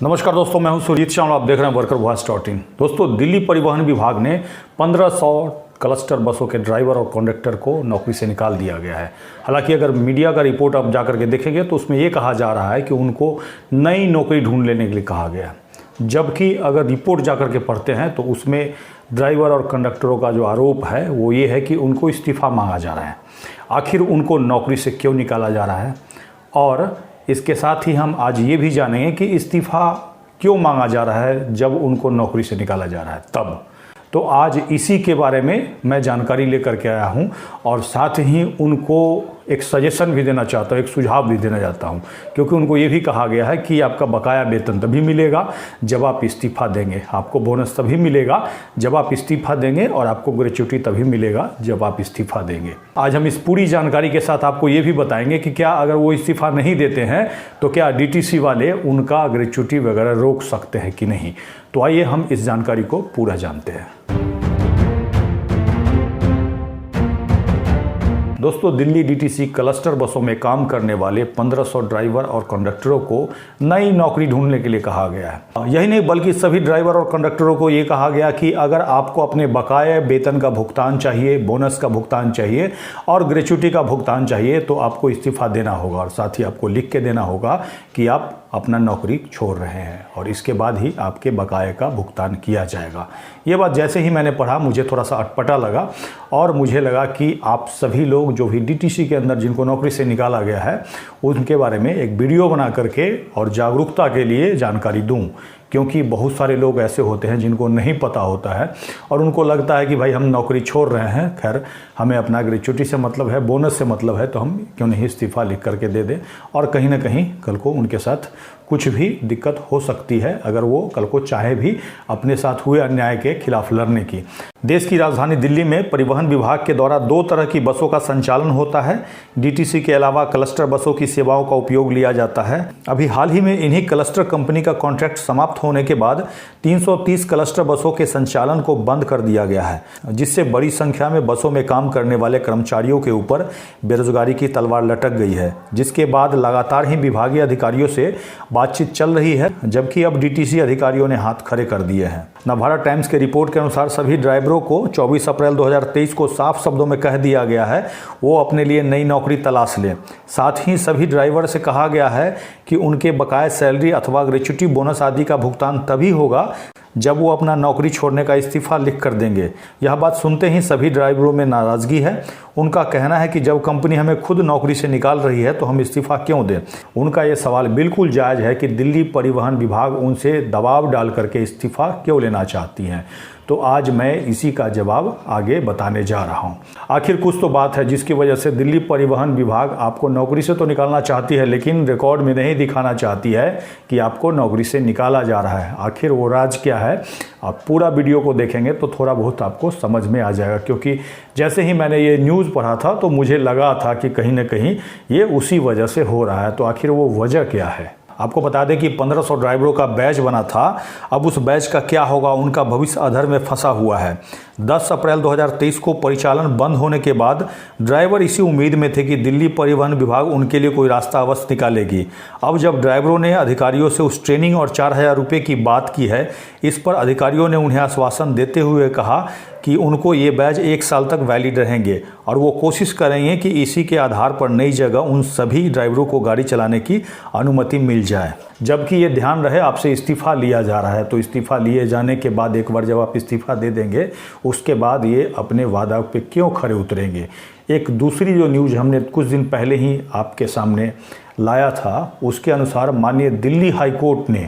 नमस्कार दोस्तों, मैं हूं सुजीत श्याम। आप देख रहे हैं वर्कर वॉइस .in। दोस्तों, दिल्ली परिवहन विभाग ने 1500 क्लस्टर बसों के ड्राइवर और कंडक्टर को नौकरी से निकाल दिया गया है। हालांकि अगर मीडिया का रिपोर्ट आप जाकर के देखेंगे तो उसमें ये कहा जा रहा है कि उनको नई नौकरी ढूंढ लेने के लिए कहा गया है, जबकि अगर रिपोर्ट जाकर के पढ़ते हैं तो उसमें ड्राइवर और कंडक्टरों का जो आरोप है वो ये है कि उनको इस्तीफ़ा मांगा जा रहा है। आखिर उनको नौकरी से क्यों निकाला जा रहा है, और इसके साथ ही हम आज ये भी जानेंगे कि इस्तीफ़ा क्यों मांगा जा रहा है जब उनको नौकरी से निकाला जा रहा है तब। तो आज इसी के बारे में मैं जानकारी लेकर के आया हूं और साथ ही उनको एक सजेशन भी देना चाहता हूं, एक सुझाव भी देना चाहता हूं, क्योंकि उनको ये भी कहा गया है कि आपका बकाया वेतन तभी मिलेगा जब आप इस्तीफ़ा देंगे, आपको बोनस तभी मिलेगा जब आप इस्तीफ़ा देंगे, और आपको ग्रेच्युटी तभी मिलेगा जब आप इस्तीफ़ा देंगे। आज हम इस पूरी जानकारी के साथ आपको ये भी बताएंगे कि क्या अगर वो इस्तीफ़ा नहीं देते हैं तो क्या डीटीसी वाले उनका ग्रेच्युटी वगैरह रोक सकते हैं कि नहीं। तो आइए हम इस जानकारी को पूरा जानते हैं। दोस्तों, दिल्ली डीटीसी क्लस्टर बसों में काम करने वाले 1500 ड्राइवर और कंडक्टरों को नई नौकरी ढूंढने के लिए कहा गया है। यही नहीं बल्कि सभी ड्राइवर और कंडक्टरों को ये कहा गया कि अगर आपको अपने बकाये वेतन का भुगतान चाहिए, बोनस का भुगतान चाहिए और ग्रेच्युटी का भुगतान चाहिए तो आपको इस्तीफ़ा देना होगा, और साथ ही आपको लिख के देना होगा कि आप अपना नौकरी छोड़ रहे हैं, और इसके बाद ही आपके बकाये का भुगतान किया जाएगा। ये बात जैसे ही मैंने पढ़ा मुझे थोड़ा सा अटपटा लगा, और मुझे लगा कि आप सभी लोग जो भी डीटीसी के अंदर जिनको नौकरी से निकाला गया है उनके बारे में एक वीडियो बना करके और जागरूकता के लिए जानकारी दूं, क्योंकि बहुत सारे लोग ऐसे होते हैं जिनको नहीं पता होता है और उनको लगता है कि भाई हम नौकरी छोड़ रहे हैं, खैर हमें अपना ग्रेच्युटी से मतलब है, बोनस से मतलब है, तो हम क्यों नहीं इस्तीफ़ा लिख करके दे दें, और कहीं ना कहीं कल को उनके साथ कुछ भी दिक्कत हो सकती है अगर वो कल को चाहे भी अपने साथ हुए अन्याय के खिलाफ लड़ने की। देश की राजधानी दिल्ली में परिवहन विभाग के द्वारा 2 तरह की बसों का संचालन होता है। डीटीसी के अलावा क्लस्टर बसों की सेवाओं का उपयोग लिया जाता है। अभी हाल ही में इन्हीं क्लस्टर कंपनी का कॉन्ट्रैक्ट समाप्त होने के बाद 330 क्लस्टर बसों के संचालन को बंद कर दिया गया है, जिससे बड़ी संख्या में बसों में काम करने वाले कर्मचारियों के ऊपर बेरोजगारी की तलवार लटक गई है, जिसके बाद लगातार ही विभागीय अधिकारियों से बातचीत चल रही है, जबकि अब डीटीसी अधिकारियों ने हाथ खड़े कर दिए हैं। नवभारत टाइम्स के रिपोर्ट के अनुसार सभी ड्राइवरों को 24 अप्रैल 2023 को साफ शब्दों में कह दिया गया है वो अपने लिए नई नौकरी तलाश लें। साथ ही सभी ड्राइवर से कहा गया है कि उनके बकाया सैलरी अथवा ग्रेच्युटी, बोनस आदि का भुगतान तभी होगा जब वो अपना नौकरी छोड़ने का इस्तीफ़ा लिख कर देंगे। यह बात सुनते ही सभी ड्राइवरों में नाराज़गी है। उनका कहना है कि जब कंपनी हमें खुद नौकरी से निकाल रही है तो हम इस्तीफ़ा क्यों दें। उनका ये सवाल बिल्कुल जायज़ है कि दिल्ली परिवहन विभाग उनसे दबाव डाल करके इस्तीफ़ा क्यों लेना चाहती हैं। तो आज मैं इसी का जवाब आगे बताने जा रहा हूं। आखिर कुछ तो बात है जिसकी वजह से दिल्ली परिवहन विभाग आपको नौकरी से तो निकालना चाहती है, लेकिन रिकॉर्ड में नहीं दिखाना चाहती है कि आपको नौकरी से निकाला जा रहा है। आखिर वो राज क्या है, आप पूरा वीडियो को देखेंगे तो थोड़ा बहुत आपको समझ में आ जाएगा, क्योंकि जैसे ही मैंने ये न्यूज़ पढ़ा था तो मुझे लगा था कि कहीं ना कहीं ये उसी वजह से हो रहा है। तो आखिर वो वजह क्या है, आपको बता दें कि 1500 ड्राइवरों का बैच बना था। अब उस बैच का क्या होगा, उनका भविष्य अधर में फंसा हुआ है। 10 अप्रैल 2023 को परिचालन बंद होने के बाद ड्राइवर इसी उम्मीद में थे कि दिल्ली परिवहन विभाग उनके लिए कोई रास्ता अवश्य निकालेगी। अब जब ड्राइवरों ने अधिकारियों से उस ट्रेनिंग और 4000 रुपये की बात की है, इस पर अधिकारियों ने उन्हें आश्वासन देते हुए कहा कि उनको ये बैच 1 साल तक वैलिड रहेंगे और वो कोशिश करेंगे कि इसी के आधार पर नई जगह उन सभी ड्राइवरों को गाड़ी चलाने की अनुमति मिल जाए। जबकि ये ध्यान रहे आपसे इस्तीफ़ा लिया जा रहा है, तो इस्तीफ़ा लिए जाने के बाद एक बार जब आप इस्तीफ़ा दे देंगे उसके बाद ये अपने वादा पे क्यों खरे उतरेंगे। एक दूसरी जो न्यूज़ हमने कुछ दिन पहले ही आपके सामने लाया था, उसके अनुसार माननीय दिल्ली हाई कोर्ट ने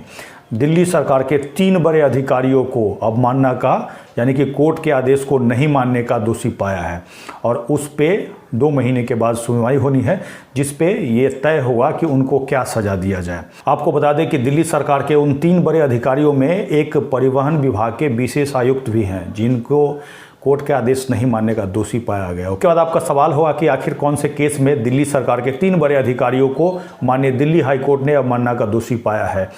दिल्ली सरकार के 3 बड़े अधिकारियों को अवमानना का, यानी कि कोर्ट के आदेश को नहीं मानने का दोषी पाया है, और उस पे 2 महीने के बाद सुनवाई होनी है, जिस पे ये तय होगा कि उनको क्या सजा दिया जाए। आपको बता दें कि दिल्ली सरकार के उन 3 बड़े अधिकारियों में एक परिवहन विभाग के विशेष आयुक्त भी हैं, जिनको कोर्ट के आदेश नहीं मानने का दोषी पाया गया। उसके बाद आपका सवाल होगा कि आखिर कौन से केस में दिल्ली सरकार के 3 बड़े अधिकारियों को माननीय दिल्ली हाई कोर्ट ने अवमानना का दोषी पाया है।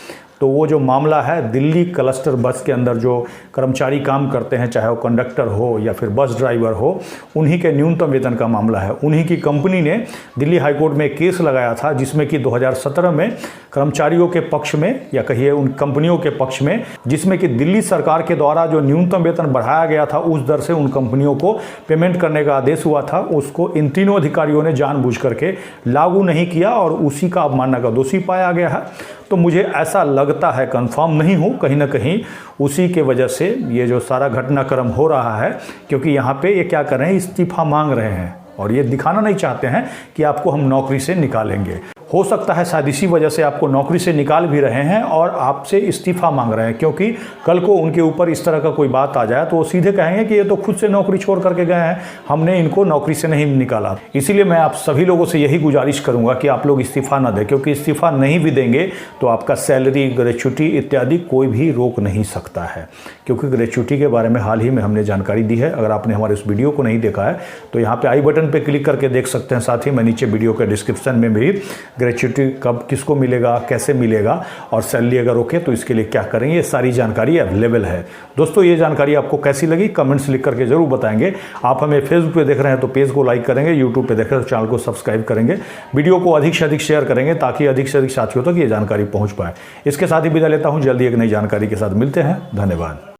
तो वो जो मामला है दिल्ली क्लस्टर बस के अंदर जो कर्मचारी काम करते हैं, चाहे वो कंडक्टर हो या फिर बस ड्राइवर हो, उन्हीं के न्यूनतम वेतन का मामला है। उन्हीं की कंपनी ने दिल्ली हाईकोर्ट में केस लगाया था जिसमें कि 2017 में कर्मचारियों के पक्ष में, या कहिए उन कंपनियों के पक्ष में, जिसमें कि दिल्ली सरकार के द्वारा जो न्यूनतम वेतन बढ़ाया गया था उस दर से उन कंपनियों को पेमेंट करने का आदेश हुआ था, उसको इन तीनों अधिकारियों ने जानबूझ करके लागू नहीं किया और उसी का अवमानना का दोषी पाया गया है। तो मुझे ऐसा लगता है, कंफर्म नहीं हूँ, कहीं ना कहीं उसी के वजह से ये जो सारा घटनाक्रम हो रहा है, क्योंकि यहाँ पे ये क्या कर रहे हैं, इस्तीफा मांग रहे हैं और ये दिखाना नहीं चाहते हैं कि आपको हम नौकरी से निकालेंगे। हो सकता है शायद इसी वजह से आपको नौकरी से निकाल भी रहे हैं और आपसे इस्तीफा मांग रहे हैं, क्योंकि कल को उनके ऊपर इस तरह का कोई बात आ जाए तो वो सीधे कहेंगे कि ये तो खुद से नौकरी छोड़ करके गए हैं, हमने इनको नौकरी से नहीं निकाला। इसीलिए मैं आप सभी लोगों से यही गुजारिश करूंगा कि आप लोग इस्तीफा ना दें, क्योंकि इस्तीफा नहीं भी देंगे तो आपका सैलरी, ग्रेच्युटी इत्यादि कोई भी रोक नहीं सकता है, क्योंकि ग्रेच्युटी के बारे में हाल ही में हमने जानकारी दी है। अगर आपने हमारे इस वीडियो को नहीं देखा है तो यहाँ पे आई बटन पे क्लिक करके देख सकते हैं। साथ ही मैं नीचे वीडियो के डिस्क्रिप्शन में भी ग्रेच्युटी कब किसको मिलेगा, कैसे मिलेगा और सैलरी अगर ओके तो इसके लिए क्या करेंगे, ये सारी जानकारी अवेलेबल है। दोस्तों, ये जानकारी आपको कैसी लगी कमेंट्स लिख करके जरूर बताएंगे। आप हमें फेसबुक पे देख रहे हैं तो पेज को लाइक करेंगे, यूट्यूब पे देख रहे हैं तो चैनल को सब्सक्राइब करेंगे, वीडियो को अधिक से अधिक शेयर करेंगे ताकि अधिक से अधिक साथियों तक ये जानकारी पहुंच पाए। इसके साथ ही विदा लेता हूं, जल्दी एक नई जानकारी के साथ मिलते हैं। धन्यवाद।